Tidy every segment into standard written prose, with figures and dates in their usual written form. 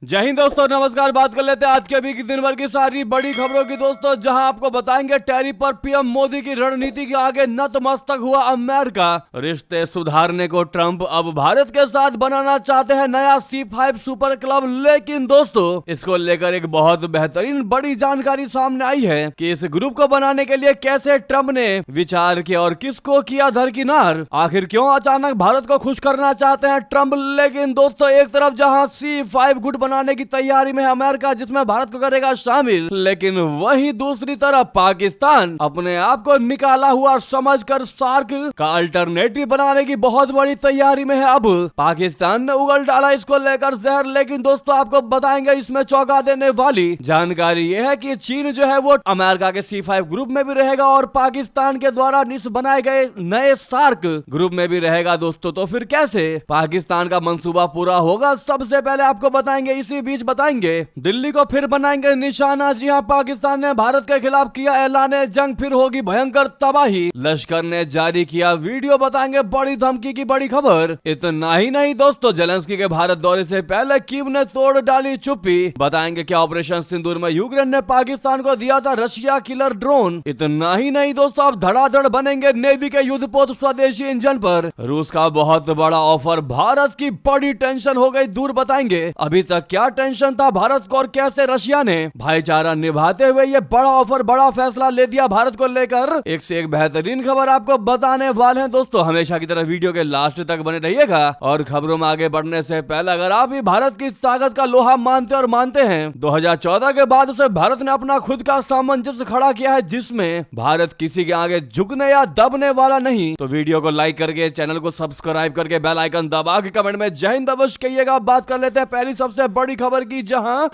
जय हिंद दोस्तों, नमस्कार। बात कर लेते हैं आज के अभी की दिन भर की सारी बड़ी खबरों की दोस्तों, जहां आपको बताएंगे टैरिफ पर पीएम मोदी की रणनीति के आगे नतमस्तक हुआ अमेरिका। रिश्ते सुधारने को ट्रंप अब भारत के साथ बनाना चाहते हैं नया C5 सुपर क्लब। लेकिन दोस्तों, इसको लेकर एक बहुत बेहतरीन बड़ी जानकारी सामने आई है कि इस ग्रुप को बनाने के लिए कैसे ट्रंप ने विचार किया और किसको किया दरकिनार। आखिर क्यों अचानक भारत को खुश करना चाहते हैं ट्रंप। लेकिन दोस्तों, एक तरफ जहां C5 गुट बनाने की तैयारी में है अमेरिका, जिसमें भारत को करेगा शामिल, लेकिन वहीं दूसरी तरफ पाकिस्तान अपने आप को निकाला हुआ समझकर सार्क का अल्टरनेटिव बनाने की बहुत बड़ी तैयारी में है। अब पाकिस्तान ने उगल डाला इसको लेकर जहर। लेकिन दोस्तों, आपको बताएंगे इसमें चौंका देने वाली जानकारी यह है कि चीन जो है वो अमेरिका के C5 ग्रुप में भी रहेगा और पाकिस्तान के द्वारा बनाए गए नए सार्क ग्रुप में भी रहेगा। दोस्तों, तो फिर कैसे पाकिस्तान का मंसूबा पूरा होगा, सबसे पहले आपको बताएंगे। इसी बीच बताएंगे दिल्ली को फिर बनाएंगे निशाना। जी हां, पाकिस्तान ने भारत के खिलाफ किया ऐलान जंग, फिर होगी भयंकर तबाही। लश्कर ने जारी किया वीडियो, बताएंगे बड़ी धमकी की बड़ी खबर। इतना ही नहीं दोस्तों, जेलेंस्की के भारत दौरे से पहले कीव ने तोड़ डाली चुप्पी। बताएंगे क्या ऑपरेशन सिंदूर में यूक्रेन ने पाकिस्तान को दिया था रशिया किलर ड्रोन। इतना ही नहीं दोस्तों, अब धड़ाधड़ बनेंगे नेवी के युद्धपोत स्वदेशी इंजन पर। रूस का बहुत बड़ा ऑफर, भारत की बड़ी टेंशन हो गई दूर। बताएंगे अभी तक क्या टेंशन था भारत को और कैसे रशिया ने भाईचारा निभाते हुए ये बड़ा ऑफर, बड़ा फैसला ले दिया भारत को लेकर। एक से एक बेहतरीन खबर आपको बताने वाले हैं दोस्तों। हमेशा की तरह वीडियो के लास्ट तक बने रहिएगा। और खबरों में आगे बढ़ने से पहले, अगर आप भी भारत की ताकत का लोहा मानते हैं 2014 के बाद से भारत ने अपना खुद का सामंजस्य खड़ा किया है, जिसमें भारत किसी के आगे झुकने या दबने वाला नहीं। तो वीडियो को लाइक करके, चैनल को सब्सक्राइब करके, बेल आइकन दबा के कमेंट में जय हिंद अवश्य कहिएगा। बात कर लेते हैं पहली सबसे बड़ी खबर की, जहां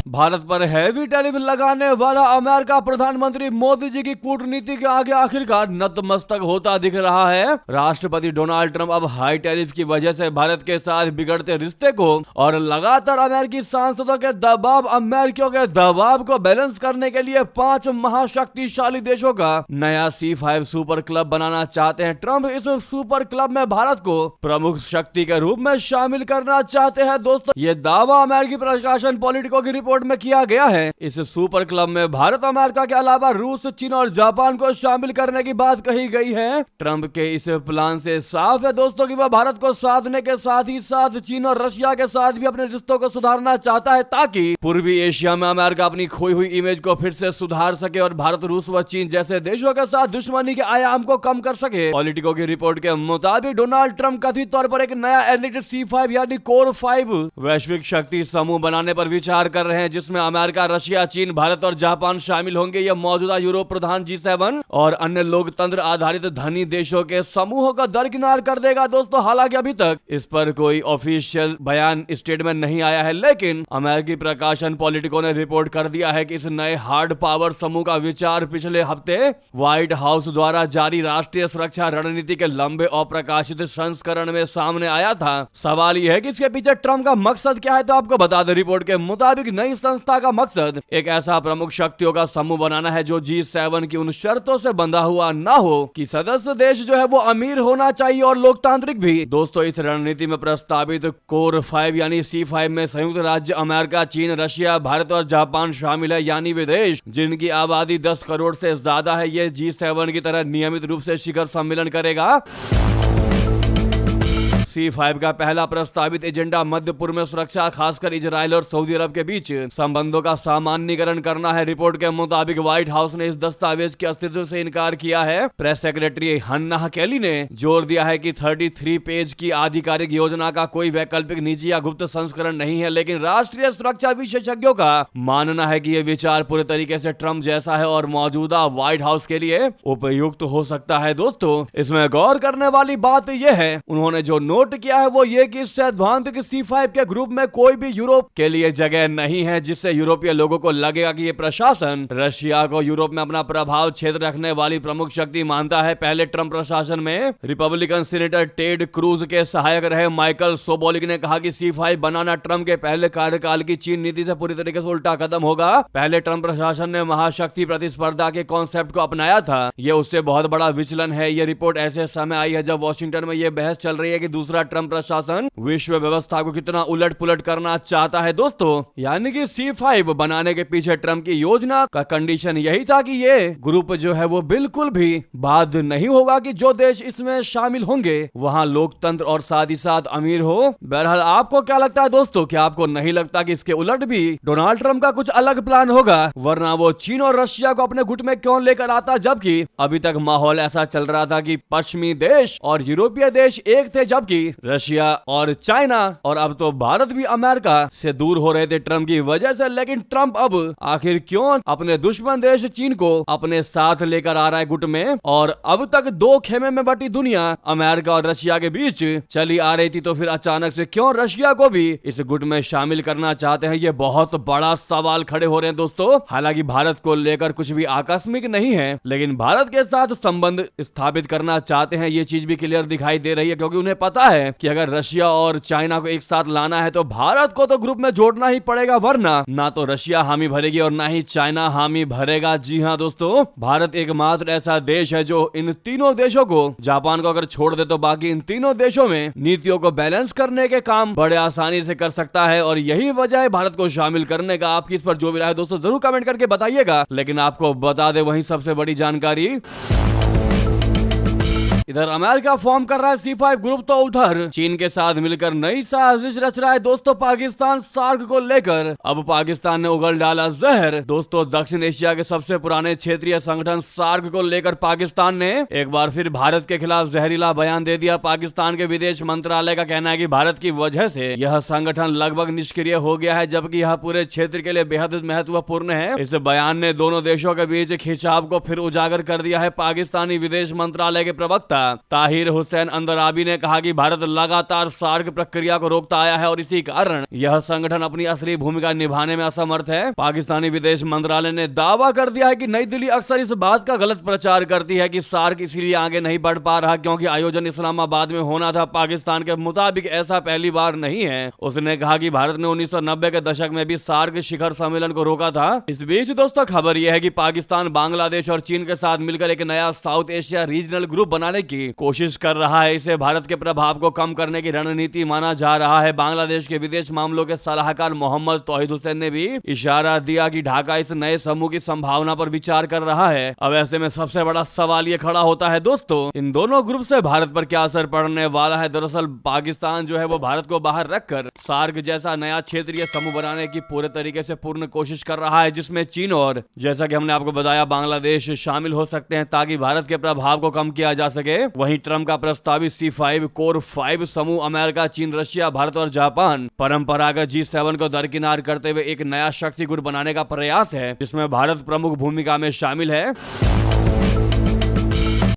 भारत पर हैवी टैरिफ लगाने वाला अमेरिका प्रधानमंत्री मोदी जी की कूटनीति के आगे आखिरकार नतमस्तक होता दिख रहा है। राष्ट्रपति डोनाल्ड ट्रंप अब हाई टैरिफ की वजह से भारत के साथ बिगड़ते रिश्ते को और लगातार अमेरिकी सांसदों के दबाव, अमेरिकियों के दबाव को बैलेंस करने के लिए 5 महाशक्तिशाली देशों का नया C5 सुपर क्लब बनाना चाहते हैं। ट्रंप इस सुपर क्लब में भारत को प्रमुख शक्ति के रूप में शामिल करना चाहते हैं। दोस्तों, ये दावा अमेरिकी प्रकाशन पॉलिटिको की रिपोर्ट में किया गया है। इस सुपर क्लब में भारत, अमेरिका के अलावा रूस, चीन और जापान को शामिल करने की बात कही गई है। ट्रंप के इस प्लान से साफ है दोस्तों कि वह भारत को साधने के साथ ही साथ चीन और रशिया के साथ भी अपने रिश्तों को सुधारना चाहता है, ताकि पूर्वी एशिया में अमेरिका अपनी खोई हुई इमेज को फिर से सुधार सके और भारत, रूस व चीन जैसे देशों के साथ दुश्मनी के आयाम को कम कर सके। पॉलिटिको की रिपोर्ट के मुताबिक डोनाल्ड ट्रंप कथित तौर पर एक नया एलिट C5 यानी कोर 5 वैश्विक शक्ति समूह बनाने पर विचार कर रहे हैं, जिसमें अमेरिका, रशिया, चीन, भारत और जापान शामिल होंगे। यह मौजूदा यूरोप प्रधान G7 और अन्य लोकतंत्र आधारित धनी देशों के समूहों का दरकिनार कर देगा। दोस्तों, हालांकि अभी तक इस पर कोई ऑफिशियल बयान, स्टेटमेंट नहीं आया है, लेकिन अमेरिकी प्रकाशन पॉलिटिको ने रिपोर्ट कर दिया है कि इस नए हार्ड पावर समूह का विचार पिछले हफ्ते व्हाइट हाउस द्वारा जारी राष्ट्रीय सुरक्षा रणनीति के लंबे अप्रकाशित संस्करण में सामने आया था। सवाल यह है कि इसके पीछे ट्रंप का मकसद क्या है। तो आपको बता दें, रिपोर्ट के मुताबिक नई संस्था का मकसद एक ऐसा प्रमुख शक्तियों का समूह बनाना है जो G7 की उन शर्तों से बंधा हुआ ना हो कि सदस्य देश जो है वो अमीर होना चाहिए और लोकतांत्रिक भी। दोस्तों, इस रणनीति में प्रस्तावित कोर 5 यानी C5 में संयुक्त राज्य अमेरिका, चीन, रशिया, भारत और जापान शामिल है, यानी विदेश जिनकी आबादी 10 करोड़ से ज्यादा है। ये G7 की तरह नियमित रूप से शिखर सम्मेलन करेगा। C5 का पहला प्रस्तावित एजेंडा मध्य पूर्व में सुरक्षा, खासकर इजराइल और सऊदी अरब के बीच संबंधों का सामान्यीकरण करना है। रिपोर्ट के मुताबिक व्हाइट हाउस ने इस दस्तावेज के अस्तित्व से इनकार किया है। प्रेस सेक्रेटरी हन्ना केली ने जोर दिया है कि 33 पेज की आधिकारिक योजना का कोई वैकल्पिक, निजी या गुप्त संस्करण नहीं है, लेकिन राष्ट्रीय सुरक्षा विशेषज्ञों का मानना है कि यह विचार पूरे तरीके से ट्रंप जैसा है और मौजूदा व्हाइट हाउस के लिए उपयुक्त हो सकता है। दोस्तों, इसमें गौर करने वाली बात यह है, उन्होंने जो नोट किया है वो ये कि सैद्धांतिक C5 के ग्रुप में कोई भी यूरोप के लिए जगह नहीं है, जिससे यूरोपीय लोगों को लगेगा कि ये प्रशासन रशिया को यूरोप में अपना प्रभाव क्षेत्र रखने वाली प्रमुख शक्ति मानता है। पहले ट्रंप प्रशासन में रिपब्लिकन सीनेटर टेड क्रूज के सहायक रहे माइकल सोबोलिक ने कहा कि C5 बनाना ट्रंप के पहले कार्यकाल की चीन नीति से पूरी तरीके से उल्टा कदम होगा। पहले ट्रंप प्रशासन ने महाशक्ति प्रतिस्पर्धा के कॉन्सेप्ट को अपनाया था, ये उससे बहुत बड़ा विचलन है। ये रिपोर्ट ऐसे समय आई है जब वॉशिंगटन में यह बहस चल रही है कि दूसरा दूसरा ट्रम्प प्रशासन विश्व व्यवस्था को कितना उलट पुलट करना चाहता है दोस्तों। यानी कि C5 बनाने के पीछे ट्रम्प की योजना का कंडीशन यही था कि ये ग्रुप जो है वो बिल्कुल भी बाध्य नहीं होगा कि जो देश इसमें शामिल होंगे वहां लोकतंत्र और साथ ही साथ अमीर हो। बहरहाल आपको क्या लगता है दोस्तों, क्या आपको नहीं लगता कि इसके उलट भी डोनाल्ड ट्रम्प का कुछ अलग प्लान होगा, वरना वो चीन और रशिया को अपने गुट में क्यों लेकर आता, जबकि अभी तक माहौल ऐसा चल रहा था कि पश्चिमी देश और यूरोपीय देश एक थे, जबकि रशिया और चाइना और अब तो भारत भी अमेरिका से दूर हो रहे थे ट्रम्प की वजह से। लेकिन ट्रम्प अब आखिर क्यों अपने दुश्मन देश चीन को अपने साथ लेकर आ रहा है गुट में, और अब तक दो खेमे में बटी दुनिया अमेरिका और रशिया के बीच चली आ रही थी, तो फिर अचानक से क्यों रशिया को भी इस गुट में शामिल करना चाहते हैं, ये बहुत बड़ा सवाल खड़े हो रहे हैं दोस्तों। हालांकि भारत को लेकर कुछ भी आकस्मिक नहीं है, लेकिन भारत के साथ संबंध स्थापित करना चाहते हैं, ये चीज भी क्लियर दिखाई दे रही है, क्योंकि उन्हें पता है कि अगर रशिया और चाइना को एक साथ लाना है तो भारत को तो ग्रुप में जोड़ना ही पड़ेगा, वरना ना तो रशिया हामी भरेगी और ना ही चाइना हामी भरेगा। जी हाँ दोस्तों, भारत एकमात्र ऐसा देश है जो इन तीनों देशों को, जापान को अगर छोड़ दे तो बाकी इन तीनों देशों में नीतियों को बैलेंस करने के काम बड़े आसानी से कर सकता है, और यही वजह है भारत को शामिल करने का। आपकी इस पर जो भी राय है दोस्तों जरूर कमेंट करके बताइएगा। लेकिन आपको बता दे वहीं सबसे बड़ी जानकारी, इधर अमेरिका फॉर्म कर रहा है C5 ग्रुप, तो उधर चीन के साथ मिलकर नई साजिश रच रहा है दोस्तों पाकिस्तान सार्क को लेकर। अब पाकिस्तान ने उगल डाला जहर दोस्तों। दक्षिण एशिया के सबसे पुराने क्षेत्रीय संगठन सार्क को लेकर पाकिस्तान ने एक बार फिर भारत के खिलाफ जहरीला बयान दे दिया। पाकिस्तान के विदेश मंत्रालय का कहना है कि भारत की वजह से यह संगठन लगभग निष्क्रिय हो गया है, जबकि यह पूरे क्षेत्र के लिए बेहद महत्वपूर्ण है। इस बयान ने दोनों देशों के बीच खिंचाव को फिर उजागर कर दिया है। पाकिस्तानी विदेश मंत्रालय के प्रवक्ता ताहिर हुसैन अंदराबी ने कहा कि भारत लगातार सार्क प्रक्रिया को रोकता आया है और इसी कारण यह संगठन अपनी असली भूमिका निभाने में असमर्थ है। पाकिस्तानी विदेश मंत्रालय ने दावा कर दिया है कि नई दिल्ली अक्सर इस बात का गलत प्रचार करती है कि सार्क इसीलिए आगे नहीं बढ़ पा रहा क्योंकि आयोजन इस्लामाबाद में होना था। पाकिस्तान के मुताबिक ऐसा पहली बार नहीं है। उसने कहा कि भारत ने 1990 के दशक में भी सार्क शिखर सम्मेलन को रोका था। इस बीच दोस्तों खबर यह है कि पाकिस्तान बांग्लादेश और चीन के साथ मिलकर एक नया साउथ एशिया रीजनल ग्रुप बनाने की कोशिश कर रहा है। इसे भारत के प्रभाव को कम करने की रणनीति माना जा रहा है। बांग्लादेश के विदेश मामलों के सलाहकार मोहम्मद तौहीद हुसैन ने भी इशारा दिया कि ढाका इस नए समूह की संभावना पर विचार कर रहा है। अब ऐसे में सबसे बड़ा सवाल ये खड़ा होता है दोस्तों, इन दोनों ग्रुप से भारत पर क्या असर पड़ने वाला है। दरअसल पाकिस्तान जो है वो भारत को बाहर रखकर सार्क जैसा नया क्षेत्रीय समूह बनाने की पूरे तरीके से पूर्ण कोशिश कर रहा है, जिसमें चीन और जैसा कि हमने आपको बताया बांग्लादेश शामिल हो सकते हैं ताकि भारत के प्रभाव को कम किया जा सके। वहीं ट्रम्प का प्रस्तावित C5 कोर 5 समूह अमेरिका, चीन, रशिया, भारत और जापान परंपरागत G7 को दरकिनार करते हुए एक नया शक्ति गुट बनाने का प्रयास है, जिसमें भारत प्रमुख भूमिका में शामिल है।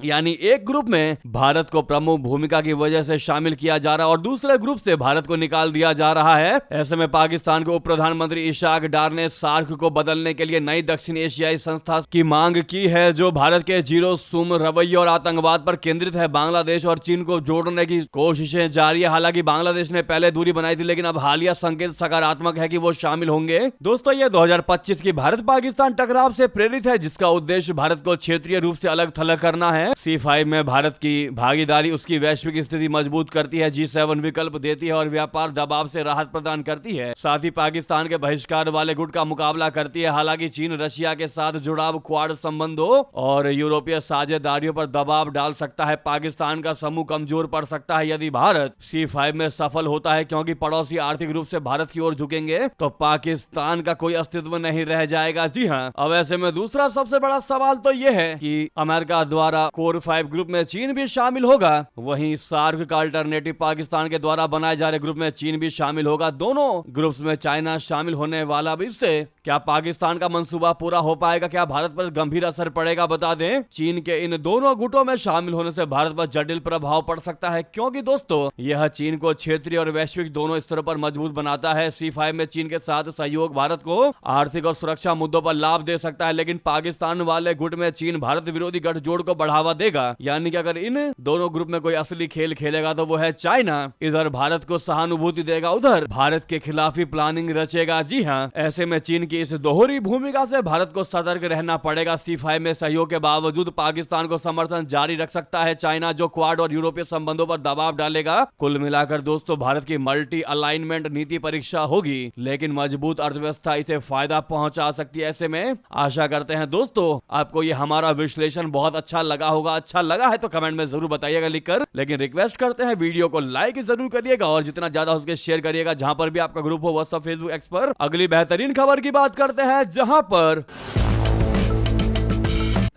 यानी एक ग्रुप में भारत को प्रमुख भूमिका की वजह से शामिल किया जा रहा है और दूसरे ग्रुप से भारत को निकाल दिया जा रहा है। ऐसे में पाकिस्तान के उप प्रधानमंत्री इशाक डार ने सार्क को बदलने के लिए नई दक्षिण एशियाई संस्था की मांग की है, जो भारत के जीरो सुम रवैये और आतंकवाद पर केंद्रित है। बांग्लादेश और चीन को जोड़ने की कोशिशें जारी है। हालांकि बांग्लादेश ने पहले दूरी बनाई थी, लेकिन अब हालिया संकेत सकारात्मक है कि वो शामिल होंगे। दोस्तों ये 2025 की भारत पाकिस्तान टकराव से प्रेरित है, जिसका उद्देश्य भारत को क्षेत्रीय रूप से अलग थलग करना है। C5 में भारत की भागीदारी उसकी वैश्विक स्थिति मजबूत करती है, G7 विकल्प देती है और व्यापार दबाव से राहत प्रदान करती है। साथ ही पाकिस्तान के बहिष्कार वाले गुट का मुकाबला करती है। हालांकि चीन रशिया के साथ जुड़ाव, क्वाड संबंधों और यूरोपीय साझेदारियों पर दबाव डाल सकता है। पाकिस्तान का समूह कमजोर पड़ सकता है यदि भारत C5 में सफल होता है, क्योंकि पड़ोसी आर्थिक रूप से भारत की ओर झुकेंगे तो पाकिस्तान का कोई अस्तित्व नहीं रह जाएगा। जी हाँ, अब ऐसे में दूसरा सबसे बड़ा सवाल तो यह है कि अमेरिका द्वारा कोर 5 ग्रुप में चीन भी शामिल होगा, वहीं सार्क का अल्टरनेटिव पाकिस्तान के द्वारा बनाए जा रहे ग्रुप में चीन भी शामिल होगा। दोनों ग्रुप्स में चाइना शामिल होने वाला भी। इससे क्या पाकिस्तान का मंसूबा पूरा हो पाएगा, क्या भारत पर गंभीर असर पड़ेगा? बता दें, चीन के इन दोनों गुटों में शामिल होने से भारत पर जटिल प्रभाव पड़ सकता है, क्योंकि दोस्तों यह चीन को क्षेत्रीय और वैश्विक दोनों स्तरों पर मजबूत बनाता है। C5 में चीन के साथ सहयोग भारत को आर्थिक और सुरक्षा मुद्दों पर लाभ दे सकता है, लेकिन पाकिस्तान वाले गुट में चीन भारत विरोधी गठजोड़ को बढ़ावा देगा। यानी कि अगर इन दोनों ग्रुप में कोई असली खेल खेलेगा तो वो है चाइना। इधर भारत को सहानुभूति देगा, उधर भारत के खिलाफ ही प्लानिंग रचेगा। जी हाँ, ऐसे में चीन की इस दोहरी भूमिका से भारत को सतर्क रहना पड़ेगा। C5 में सहयोग के बावजूद पाकिस्तान को समर्थन जारी रख सकता है चाइना, जो क्वाड और यूरोपीय संबंधों पर दबाव डालेगा। कुल मिलाकर दोस्तों भारत की मल्टी अलाइनमेंट नीति परीक्षा होगी, लेकिन मजबूत अर्थव्यवस्था इसे फायदा पहुंचा सकती है। ऐसे में आशा करते हैं दोस्तों आपको ये हमारा विश्लेषण बहुत अच्छा लगा होगा। अच्छा लगा है तो कमेंट में जरूर बताइएगा लिखकर, लेकिन रिक्वेस्ट करते हैं वीडियो को लाइक जरूर करिएगा और जितना ज्यादा हो सके शेयर करिएगा। जहां पर भी आपका ग्रुप हो, व्हाट्सएप, फेसबुक, एक्स पर। अगली बेहतरीन खबर की बात करते हैं, जहां पर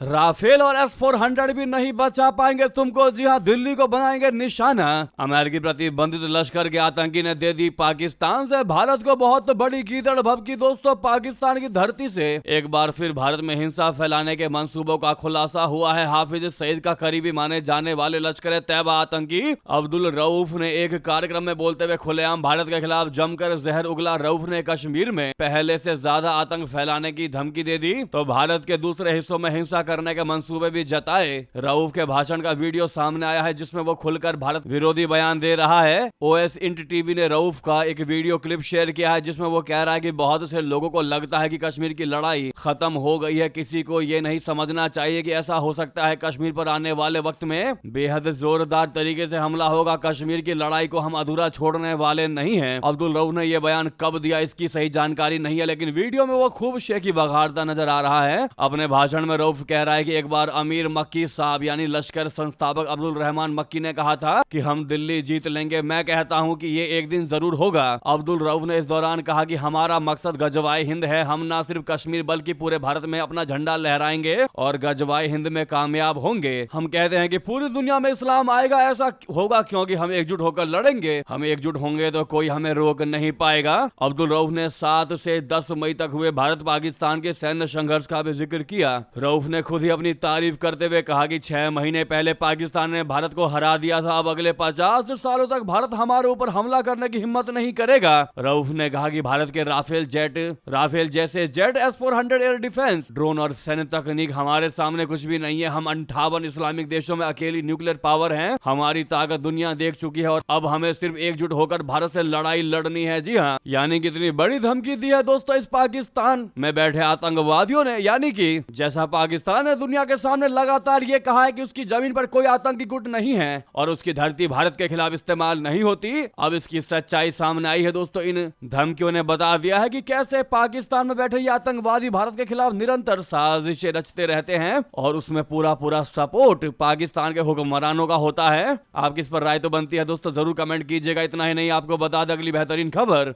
राफेल और S-400 भी नहीं बचा पाएंगे तुमको। जी हां, दिल्ली को बनाएंगे निशाना। अमेरिकी प्रतिबंधित लश्कर के आतंकी ने दे दी पाकिस्तान से भारत को बहुत बड़ी कीचड़ भभकी। दोस्तों पाकिस्तान की धरती से एक बार फिर भारत में हिंसा फैलाने के मंसूबों का खुलासा हुआ है। हाफिज सईद का करीबी माने जाने वाले लश्कर तैयबा आतंकी अब्दुल रऊफ ने एक कार्यक्रम में बोलते हुए खुलेआम भारत के खिलाफ जमकर जहर उगला। रऊफ ने कश्मीर में पहले से ज्यादा आतंक फैलाने की धमकी दे दी तो भारत के दूसरे हिस्सों में हिंसा करने के मंसूबे भी जताए। रऊफ के भाषण का वीडियो सामने आया है जिसमें वो खुलकर भारत विरोधी बयान दे रहा है। OS इंट टीवी ने रऊफ का एक वीडियो क्लिप शेयर किया है जिसमें वो कह रहा है कि बहुत से लोगों को लगता है कि कश्मीर की लड़ाई खत्म हो गई है। किसी को ये नहीं समझना चाहिए कि ऐसा हो सकता है। कश्मीर पर आने वाले वक्त में बेहद जोरदार तरीके से हमला होगा। कश्मीर की लड़ाई को हम अधूरा छोड़ने वाले नहीं हैं। अब्दुल रऊफ ने यह बयान कब दिया इसकी सही जानकारी नहीं है, लेकिन वीडियो में वो खूब शेखी बघाड़ता नजर आ रहा है। अपने भाषण में रऊफ कह रहा है कि एक बार अमीर मक्की साहब यानी लश्कर संस्थापक अब्दुल रहमान मक्की ने कहा था कि हम दिल्ली जीत लेंगे। मैं कहता हूं कि ये एक दिन जरूर होगा। अब्दुल रऊफ ने इस दौरान कहा कि हमारा मकसद गजवाए हिंद है। हम न सिर्फ कश्मीर बल्कि पूरे भारत में अपना झंडा लहराएंगे और गजवाए हिंद में कामयाब होंगे। हम कहते हैं कि पूरी दुनिया में इस्लाम आएगा। ऐसा होगा क्योंकि हम एकजुट होकर लड़ेंगे। हम एकजुट होंगे तो कोई हमें रोक नहीं पाएगा। अब्दुल रऊफ ने 7 से 10 मई तक हुए भारत पाकिस्तान के सैन्य संघर्ष का भी जिक्र किया। रऊफ ने खुद ही अपनी तारीफ करते हुए कहा कि 6 महीने पहले पाकिस्तान ने भारत को हरा दिया था। अब अगले 50 सालों तक भारत हमारे ऊपर हमला करने की हिम्मत नहीं करेगा। रऊफ ने कहा कि भारत के राफेल जैसे jet S-400 air defence drone और सैन्य तकनीक हमारे सामने कुछ भी नहीं है। हम 58 इस्लामिक देशों में अकेली न्यूक्लियर पावर हैं। हमारी ताकत दुनिया देख चुकी है और अब हमें सिर्फ एकजुट होकर भारत से लड़ाई लड़नी है। जी हाँ, यानी कितनी बड़ी धमकी दी है दोस्तों इस पाकिस्तान में बैठे आतंकवादियों ने। यानी कि जैसा पाकिस्तान ने दुनिया के सामने लगातार ये कहा है कि उसकी जमीन पर कोई आतंकी गुट नहीं है और उसकी धरती भारत के खिलाफ इस्तेमाल नहीं होती, अब इसकी सच्चाई सामने आई है। दोस्तों इन धमकियों ने बता दिया है कि कैसे पाकिस्तान में बैठे ये आतंकवादी भारत के खिलाफ निरंतर साजिशें रचते रहते हैं और उसमें पूरा सपोर्ट पाकिस्तान के हुक्मरानों का होता है। आपकी इस पर राय तो बनती है दोस्तों, जरूर कमेंट कीजिएगा। इतना ही नहीं, आपको बता दें अगली बेहतरीन खबर।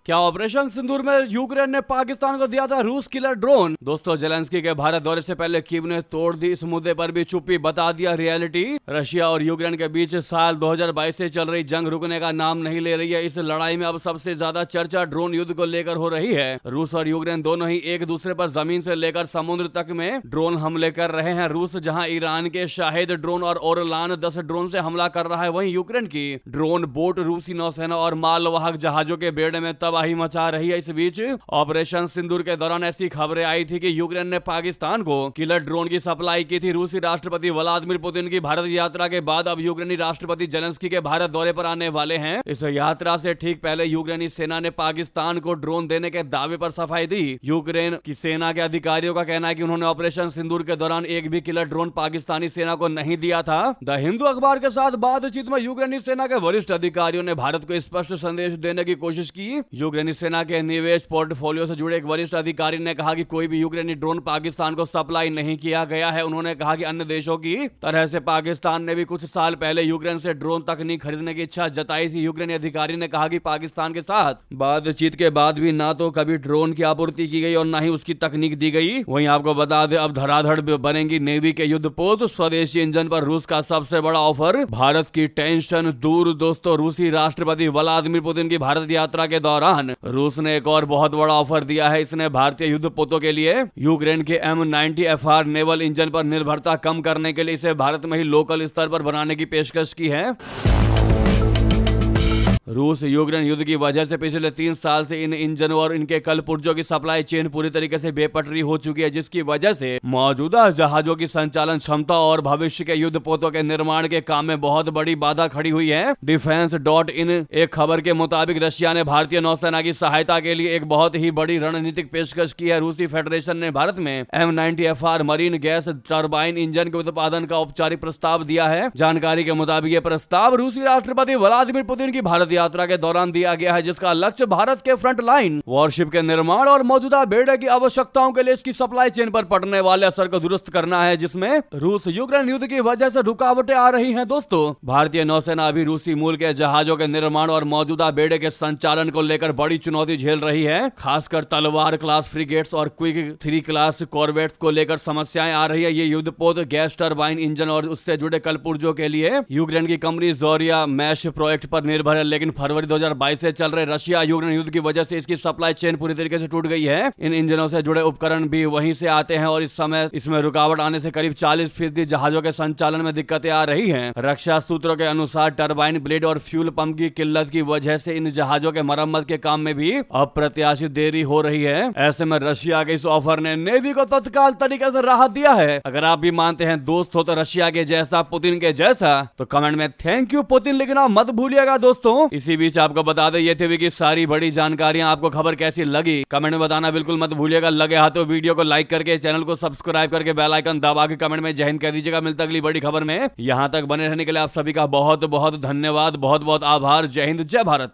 क्या ऑपरेशन सिंदूर में यूक्रेन ने पाकिस्तान को दिया था रूस किलर ड्रोन। दोस्तों जेलेंस्की के भारत दौरे से पहले कीव ने तोड़ दी इस मुद्दे पर भी चुप्पी बता दिया रियलिटी। रशिया और यूक्रेन के बीच साल 2022 से चल रही जंग रुकने का नाम नहीं ले रही है। इस लड़ाई में अब सबसे ज्यादा चर्चा ड्रोन युद्ध को लेकर हो रही है। रूस और यूक्रेन दोनों ही एक दूसरे पर जमीन से लेकर समुद्र तक में ड्रोन हमले कर रहे हैं। रूस जहां ईरान के शाहिद ड्रोन और ओरलान 10 ड्रोन से हमला कर रहा है, वहीं यूक्रेन की ड्रोन बोट रूसी नौसेना और मालवाहक जहाजों के बेड़े में तबाही मचा रही है। इस बीच ऑपरेशन सिंदूर के दौरान ऐसी खबरें आई थी कि यूक्रेन ने पाकिस्तान को किलर ड्रोन की सप्लाई की थी। रूसी राष्ट्रपति व्लादिमीर पुतिन की भारत यात्रा के बाद अब यूक्रेनी राष्ट्रपति जेलेंस्की के भारत दौरे पर आने वाले हैं। इस यात्रा से ठीक पहले यूक्रेनी सेना ने पाकिस्तान को ड्रोन देने के दावे पर सफाई दी। यूक्रेन की सेना के अधिकारियों का कहना है कि उन्होंने ऑपरेशन सिंदूर के दौरान एक भी किलर ड्रोन पाकिस्तानी सेना को नहीं दिया था। द हिंदू अखबार के साथ बातचीत में यूक्रेनी सेना के वरिष्ठ अधिकारियों ने भारत को स्पष्ट संदेश देने की कोशिश की। यूक्रेनी सेना के निवेश पोर्टफोलियो से जुड़े एक वरिष्ठ अधिकारी ने कहा कि कोई भी यूक्रेनी ड्रोन पाकिस्तान को सप्लाई नहीं किया गया है। उन्होंने कहा कि अन्य देशों की तरह से पाकिस्तान ने भी कुछ साल पहले यूक्रेन से ड्रोन तकनीक खरीदने की इच्छा जताई थी। यूक्रेनी अधिकारी ने कहा कि पाकिस्तान के साथ बातचीत के बाद भी ना तो कभी ड्रोन की आपूर्ति की गई और ना ही उसकी तकनीक दी गई। वहीं आपको बता दें अब धड़ाधड़ बनेंगी नेवी के युद्धपोत। स्वदेशी इंजन पर रूस का सबसे बड़ा ऑफर, भारत की टेंशन दूर। दोस्तों रूसी राष्ट्रपति व्लादिमीर पुतिन की भारत यात्रा के दौरान रूस ने एक और बहुत बड़ा ऑफर दिया है। इसने भारतीय युद्धपोतों के लिए यूक्रेन के M90 FR नेवल इंजन पर निर्भरता कम करने के लिए इसे भारत में ही लोकल स्तर पर बनाने की पेशकश की है। रूस यूक्रेन युद्ध की वजह से पिछले 3 साल से इन इंजनों और इनके कल पुर्जों की सप्लाई चेन पूरी तरीके से बेपटरी हो चुकी है, जिसकी वजह से मौजूदा जहाजों की संचालन क्षमता और भविष्य के युद्धपोतों के निर्माण के काम में बहुत बड़ी बाधा खड़ी हुई है। Defense.in एक खबर के मुताबिक रशिया ने भारतीय नौसेना की सहायता के लिए एक बहुत ही बड़ी रणनीतिक पेशकश की है। रूसी फेडरेशन ने भारत में M90FR marine gas turbine engine के उत्पादन का औपचारिक प्रस्ताव दिया है। जानकारी के मुताबिक यह प्रस्ताव रूसी राष्ट्रपति व्लादिमीर पुतिन की भारत यात्रा के दौरान दिया गया है, जिसका लक्ष्य भारत के फ्रंट लाइन वॉरशिप के निर्माण और मौजूदा बेड़े की आवश्यकताओं के लिए इसकी सप्लाई चेन पर पड़ने वाले असर को दुरुस्त करना है, जिसमें रूस यूक्रेन युद्ध की वजह से रुकावटें आ रही हैं। दोस्तों, भारतीय नौसेना अभी रूसी मूल के जहाजों के निर्माण और मौजूदा बेड़े के संचालन को लेकर बड़ी चुनौती झेल रही है। खासकर तलवार क्लास फ्रिगेट्स और क्विक 3 क्लास कॉर्वेट्स को लेकर समस्याएं आ रही है। ये युद्धपोत गैस टरबाइन इंजन और उससे जुड़े कलपुर्जों के लिए यूक्रेन की कंपनी जोरिया मैश प्रोजेक्ट पर निर्भर है, लेकिन फरवरी 2022 से चल रहे रशिया यूक्रेन युद्ध की वजह से इसकी सप्लाई चेन पूरी तरीके से टूट गई है। इन इंजनों से जुड़े उपकरण भी वहीं से आते हैं और इस समय इसमें रुकावट आने से करीब 40% जहाजों के संचालन में दिक्कतें आ रही हैं। रक्षा सूत्रों के अनुसार टरबाइन ब्लेड और फ्यूल पंप की किल्लत की वजह से इन जहाजों के मरम्मत के काम में भी अप्रत्याशित देरी हो रही है। ऐसे में रशिया के इस ऑफर ने नेवी को तत्काल तरीके से राहत दिया है। अगर आप भी मानते हैं दोस्त हो तो रशिया के जैसा, पुतिन के जैसा, तो कमेंट में थैंक यू पुतिन लिखना मत भूलिएगा दोस्तों। इसी बीच आपको बता दें, ये थी की सारी बड़ी जानकारियां। आपको खबर कैसी लगी कमेंट में बताना बिल्कुल मत भूलिएगा। लगे हाथों वीडियो को लाइक करके चैनल को सब्सक्राइब करके बेल आइकन दबा के कमेंट में जय हिंद कह दीजिएगा। मिलता अगली बड़ी खबर में। यहां तक बने रहने के लिए आप सभी का बहुत बहुत धन्यवाद, बहुत बहुत आभार। जय हिंद, जय भारत।